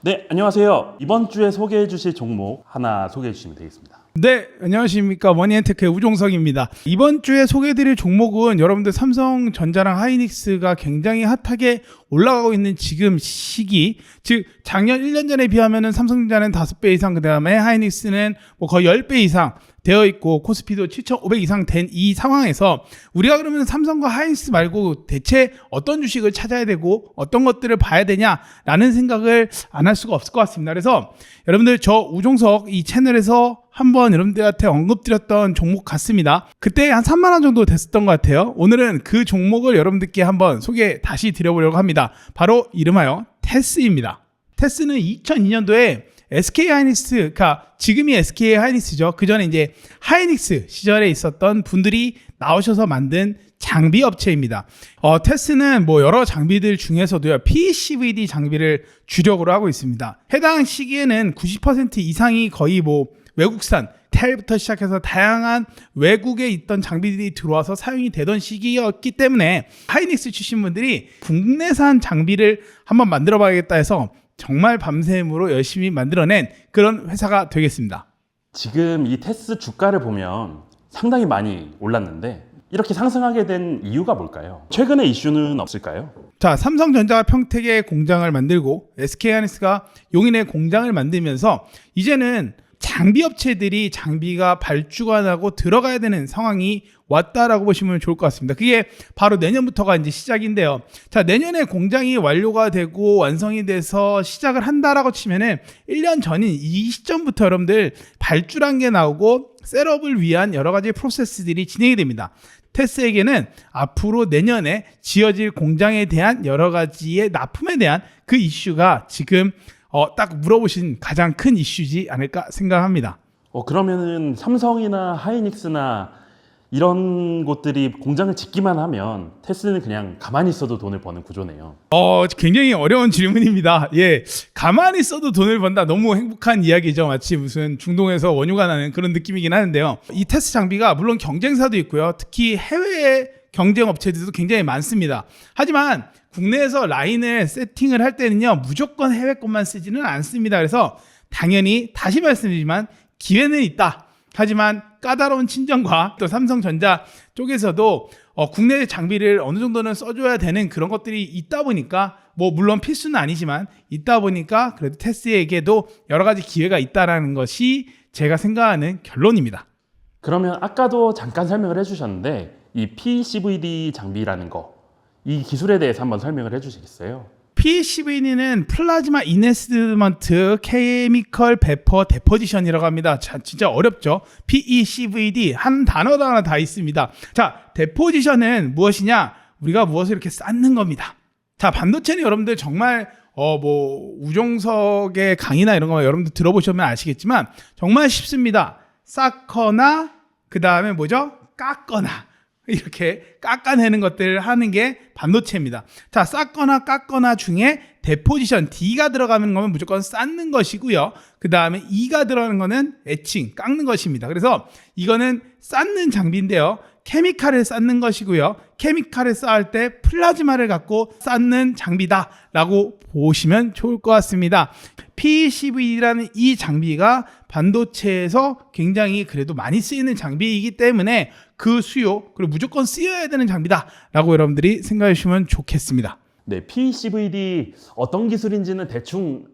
네, 안녕하세요. 이번 주에 소개해 주실 종목 하나 소개해 주시면 되겠습니다. 네, 안녕하십니까. 머니앤테크의 우종석입니다. 이번 주에 소개해드릴 종목은 여러분들 삼성전자랑 하이닉스가 굉장히 핫하게 올라가고 있는 지금 시기, 즉 작년 1년 전에 비하면 삼성전자는 5배 이상, 그 다음에 하이닉스는 뭐 거의 10배 이상 되어 있고 코스피도 7,500 이상 된 이 상황에서 우리가 그러면 삼성과 하이닉스 말고 대체 어떤 주식을 찾아야 되고 어떤 것들을 봐야 되냐라는 생각을 안 할 수가 없을 것 같습니다. 그래서 여러분들 저 우종석 이 채널에서 한번 여러분들한테 언급드렸던 종목 같습니다. 그때 한 3만 원 정도 됐었던 것 같아요. 오늘은 그 종목을 여러분들께 한번 소개 다시 드려보려고 합니다. 바로 이름하여 테스입니다. 테스는 2002년도에 SK 하이닉스, 그러니까 지금이 SK 하이닉스죠. 그 전에 이제 하이닉스 시절에 있었던 분들이 나오셔서 만든 장비 업체입니다. 테스는 뭐 여러 장비들 중에서도요, PCVD 장비를 주력으로 하고 있습니다. 해당 시기에는 90% 이상이 거의 뭐 외국산, 텔부터 시작해서 다양한 외국에 있던 장비들이 들어와서 사용이 되던 시기였기 때문에 하이닉스 출신 분들이 국내산 장비를 한번 만들어 봐야겠다 해서 정말 밤샘으로 열심히 만들어낸 그런 회사가 되겠습니다. 지금 이 테스 주가를 보면 상당히 많이 올랐는데 이렇게 상승하게 된 이유가 뭘까요? 최근에 이슈는 없을까요? 자, 삼성전자가 평택에 공장을 만들고 SK하이닉스가 용인에 공장을 만들면서 이제는 장비 업체들이 장비가 발주가 나고 들어가야 되는 상황이 왔다라고 보시면 좋을 것 같습니다. 그게 바로 내년부터가 이제 시작인데요. 자, 내년에 공장이 완료가 되고 완성이 돼서 시작을 한다라고 치면은 1년 전인 이 시점부터 여러분들 발주란 게 나오고 셋업을 위한 여러 가지 프로세스들이 진행이 됩니다. 테스에게는 앞으로 내년에 지어질 공장에 대한 여러 가지의 납품에 대한 그 이슈가 지금 딱 물어보신 가장 큰 이슈지 않을까 생각합니다. 그러면은 삼성이나 하이닉스나 이런 곳들이 공장을 짓기만 하면 테스는 그냥 가만히 있어도 돈을 버는 구조네요. 굉장히 어려운 질문입니다. 예, 가만히 있어도 돈을 번다. 너무 행복한 이야기죠. 마치 무슨 중동에서 원유가 나는 그런 느낌이긴 하는데요. 이 테스트 장비가 물론 경쟁사도 있고요. 특히 해외 경쟁 업체들도 굉장히 많습니다. 하지만 국내에서 라인을 세팅을 할 때는요, 무조건 해외 것만 쓰지는 않습니다. 그래서 당연히 다시 말씀드리지만 기회는 있다. 하지만 까다로운 친정과 또 삼성전자 쪽에서도 국내 장비를 어느 정도는 써줘야 되는 그런 것들이 있다 보니까 뭐 물론 필수는 아니지만 있다 보니까 그래도 테스에게도 여러 가지 기회가 있다라는 것이 제가 생각하는 결론입니다. 그러면 아까도 잠깐 설명을 해주셨는데 이 PCVD 장비라는 거, 이 기술에 대해서 한번 설명을 해주시겠어요? PCVD는 플라즈마 인헤스먼트 케미컬 베퍼 데포지션이라고 합니다. 자, 진짜 어렵죠? PECVD 한 단어도 하나 다 있습니다. 자, 데포지션은 무엇이냐? 우리가 무엇을 이렇게 쌓는 겁니다. 자, 반도체는 여러분들 정말 뭐 우종석의 강의나 이런 거 여러분들 들어보시면 아시겠지만 정말 쉽습니다. 쌓거나 그 다음에 뭐죠? 깎거나. 이렇게 깎아내는 것들을 하는 게 반도체입니다. 자, 쌓거나 깎거나 중에 데포지션 D가 들어가는 거면 무조건 쌓는 것이고요. 그 다음에 E가 들어가는 거는 에칭, 깎는 것입니다. 그래서 이거는 쌓는 장비인데요. 케미칼을 쌓는 것이고요. 케미칼을 쌓을 때 플라즈마를 갖고 쌓는 장비다라고 보시면 좋을 것 같습니다. PCV라는 이 장비가 반도체에서 굉장히 그래도 많이 쓰이는 장비이기 때문에 그 수요, 그리고 무조건 쓰여야 되는 장비다라고 여러분들이 생각해 주시면 좋겠습니다. 네, PCVD 어떤 기술인지는 대충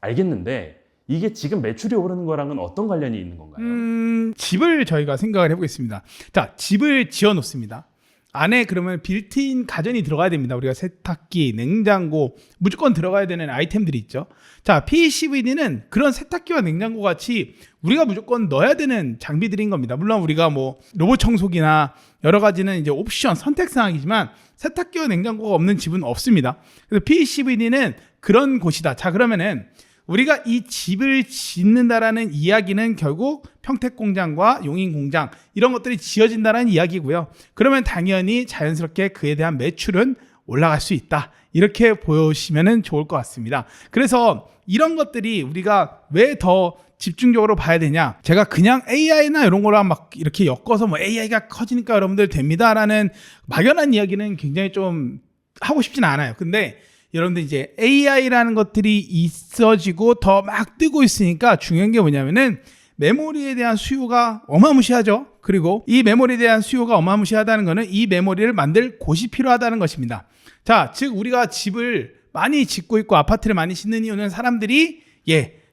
알겠는데 이게 지금 매출이 오르는 거랑은 어떤 관련이 있는 건가요? 집을 저희가 생각을 해보겠습니다. 자, 집을 지어 놓습니다. 안에 그러면 빌트인 가전이 들어가야 됩니다. 우리가 세탁기, 냉장고 무조건 들어가야 되는 아이템들이 있죠. 자, PCVD는 그런 세탁기와 냉장고 같이 우리가 무조건 넣어야 되는 장비들인 겁니다. 물론 우리가 뭐 로봇 청소기나 여러 가지는 이제 옵션 선택 사항이지만 세탁기와 냉장고가 없는 집은 없습니다. 그래서 PCVD는 그런 곳이다. 자, 그러면은 우리가 이 집을 짓는다라는 이야기는 결국 평택 공장과 용인 공장 이런 것들이 지어진다는 이야기고요. 그러면 당연히 자연스럽게 그에 대한 매출은 올라갈 수 있다. 이렇게 보시면 좋을 것 같습니다. 그래서 이런 것들이 우리가 왜 더 집중적으로 봐야 되냐? 제가 그냥 AI나 이런 거랑 막 이렇게 엮어서 뭐 AI가 커지니까 여러분들 됩니다라는 막연한 이야기는 굉장히 좀 하고 싶진 않아요. 근데 여러분들 이제 AI라는 것들이 있어지고 더 막 뜨고 있으니까 중요한 게 뭐냐면은 메모리에 대한 수요가 어마무시하죠. 그리고 이 메모리에 대한 수요가 어마무시하다는 것은 이 메모리를 만들 곳이 필요하다는 것입니다. 자, 즉 우리가 집을 많이 짓고 있고 아파트를 많이 짓는 이유는 사람들이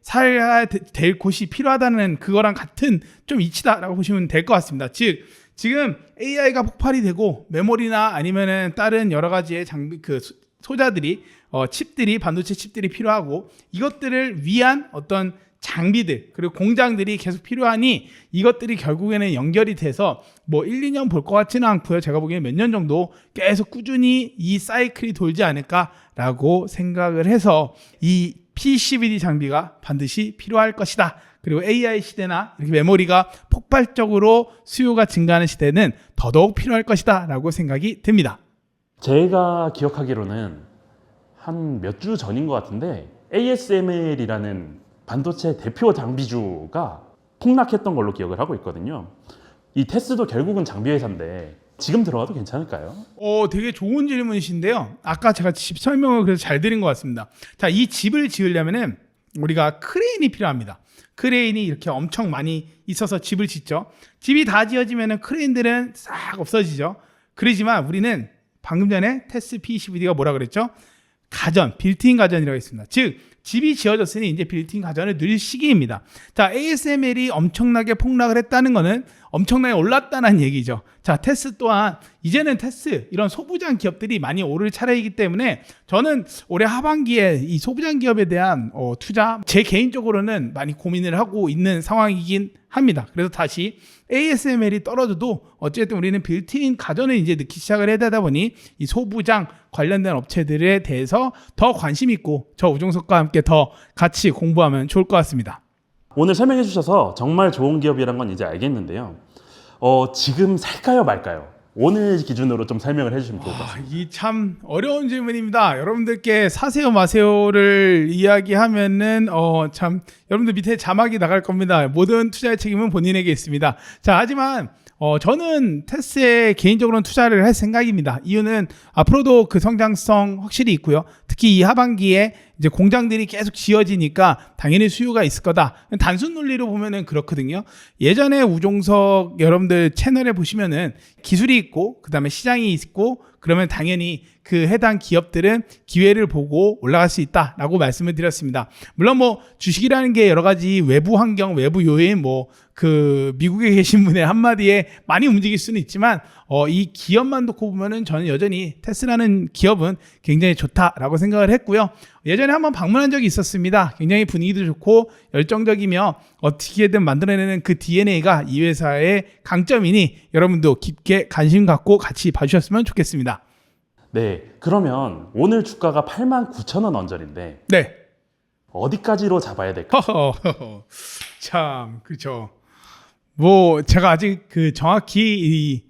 살아야 될 곳이 필요하다는 그거랑 같은 좀 이치다라고 보시면 될 것 같습니다. 즉 지금 AI가 폭발이 되고 메모리나 아니면은 다른 여러 가지의 장비 소자들이 칩들이 반도체 칩들이 필요하고 이것들을 위한 어떤 장비들 그리고 공장들이 계속 필요하니 이것들이 결국에는 연결이 돼서 뭐 1, 2년 볼 것 같지는 않고요. 제가 보기에는 몇 년 정도 계속 꾸준히 이 사이클이 돌지 않을까라고 생각을 해서 이 PCBD 장비가 반드시 필요할 것이다. 그리고 AI 시대나 이렇게 메모리가 폭발적으로 수요가 증가하는 시대는 더더욱 필요할 것이다 라고 생각이 듭니다. 제가 기억하기로는 한 몇 주 전인 것 같은데 ASML이라는 반도체 대표 장비주가 폭락했던 걸로 기억을 하고 있거든요. 이 테스도 결국은 장비 회사인데 지금 들어가도 괜찮을까요? 되게 좋은 질문이신데요. 아까 제가 집 설명을 그래서 잘 드린 것 같습니다. 자, 이 집을 지으려면은 우리가 크레인이 필요합니다. 크레인이 이렇게 엄청 많이 있어서 집을 짓죠. 집이 다 지어지면은 크레인들은 싹 없어지죠. 그러지만 우리는 방금 전에 테스 PCBD가 뭐라 그랬죠? 가전, 빌트인 가전이라고 했습니다. 즉 집이 지어졌으니 이제 빌트인 가전을 넣을 시기입니다. 자, ASML이 엄청나게 폭락을 했다는 것은 엄청나게 올랐다는 얘기죠. 자, 테스 또한 이제는 테스 이런 소부장 기업들이 많이 오를 차례이기 때문에 저는 올해 하반기에 이 소부장 기업에 대한 투자 제 개인적으로는 많이 고민을 하고 있는 상황이긴 합니다. 그래서 다시 ASML이 떨어져도 어쨌든 우리는 빌트인 가전을 이제 넣기 시작을 해야 되다 보니 이 소부장 관련된 업체들에 대해서 더 관심 있고 저 우종석과 함께 더 같이 공부하면 좋을 것 같습니다. 오늘 설명해 주셔서 정말 좋은 기업이란 건 이제 알겠는데요. 지금 살까요 말까요? 오늘 기준으로 좀 설명을 해주시면 좋을 것 같습니다. 이 참 어려운 질문입니다. 여러분들께 사세요 마세요를 이야기하면은 참 여러분들 밑에 자막이 나갈 겁니다. 모든 투자의 책임은 본인에게 있습니다. 자, 하지만 저는 테스에 개인적으로는 투자를 할 생각입니다. 이유는 앞으로도 그 성장성 확실히 있고요. 특히 이 하반기에 이제 공장들이 계속 지어지니까 당연히 수요가 있을 거다. 단순 논리로 보면은 그렇거든요. 예전에 우종석 여러분들 채널에 보시면은 기술이 있고 그다음에 시장이 있고 그러면 당연히 그 해당 기업들은 기회를 보고 올라갈 수 있다라고 말씀을 드렸습니다. 물론 뭐 주식이라는 게 여러 가지 외부 환경, 외부 요인 그 미국에 계신 분의 한마디에 많이 움직일 수는 있지만 이 기업만 놓고 보면은 저는 여전히 테스라는 기업은 굉장히 좋다라고 생각을 했고요. 예전에 한번 방문한 적이 있었습니다. 굉장히 분위기도 좋고 열정적이며 어떻게든 만들어내는 그 DNA가 이 회사의 강점이니 여러분도 깊게 관심 갖고 같이 봐주셨으면 좋겠습니다. 네, 그러면 오늘 주가가 89,000원 언저리인데 네. 어디까지로 잡아야 될까요? 참 그렇죠. 뭐 제가 아직 그 정확히 이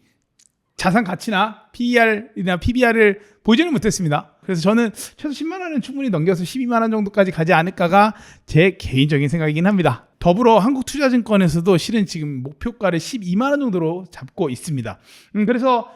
자산 가치나 PER이나 PBR을 보지는 못했습니다. 그래서 저는 최소 10만 원은 충분히 넘겨서 12만 원 정도까지 가지 않을까가 제 개인적인 생각이긴 합니다. 더불어 한국투자증권에서도 실은 지금 목표가를 12만 원 정도로 잡고 있습니다. 그래서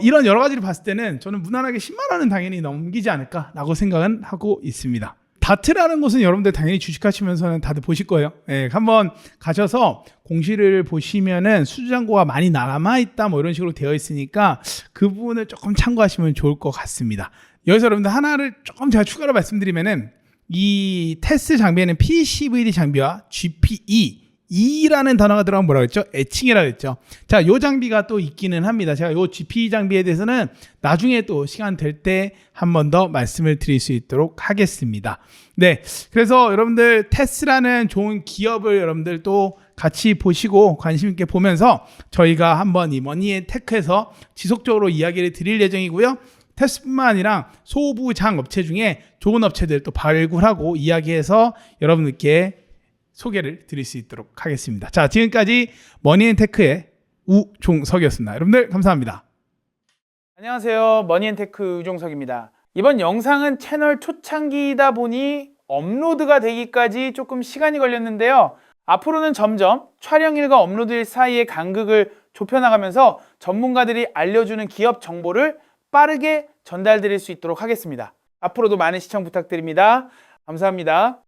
이런 여러 가지를 봤을 때는 저는 무난하게 10만 원은 당연히 넘기지 않을까라고 생각은 하고 있습니다. 다트라는 곳은 여러분들 당연히 주식하시면서는 다들 보실 거예요. 네, 한번 가셔서 공시를 보시면은 수주잔고가 많이 남아있다 뭐 이런 식으로 되어 있으니까 그 부분을 조금 참고하시면 좋을 것 같습니다. 여기서 여러분들 하나를 조금 제가 추가로 말씀드리면은 이 테스 장비에는 PCVD 장비와 GPE라는 단어가 들어가면 뭐라고 했죠? 애칭이라고 했죠. 자, 요 장비가 또 있기는 합니다. 제가 요 GPE 장비에 대해서는 나중에 또 시간 될 때 한 번 더 말씀을 드릴 수 있도록 하겠습니다. 네. 그래서 여러분들 테스라는 좋은 기업을 여러분들 또 같이 보시고 관심 있게 보면서 저희가 한번 이 머니앤테크에서 지속적으로 이야기를 드릴 예정이고요. 테스뿐만 아니라 소부장 업체 중에 좋은 업체들 또 발굴하고 이야기해서 여러분들께 소개를 드릴 수 있도록 하겠습니다. 자, 지금까지 머니앤테크의 우종석이었습니다. 여러분들 감사합니다. 안녕하세요. 머니앤테크 우종석입니다. 이번 영상은 채널 초창기이다 보니 업로드가 되기까지 조금 시간이 걸렸는데요. 앞으로는 점점 촬영일과 업로드일 사이의 간극을 좁혀나가면서 전문가들이 알려주는 기업 정보를 빠르게 전달드릴 수 있도록 하겠습니다. 앞으로도 많은 시청 부탁드립니다. 감사합니다.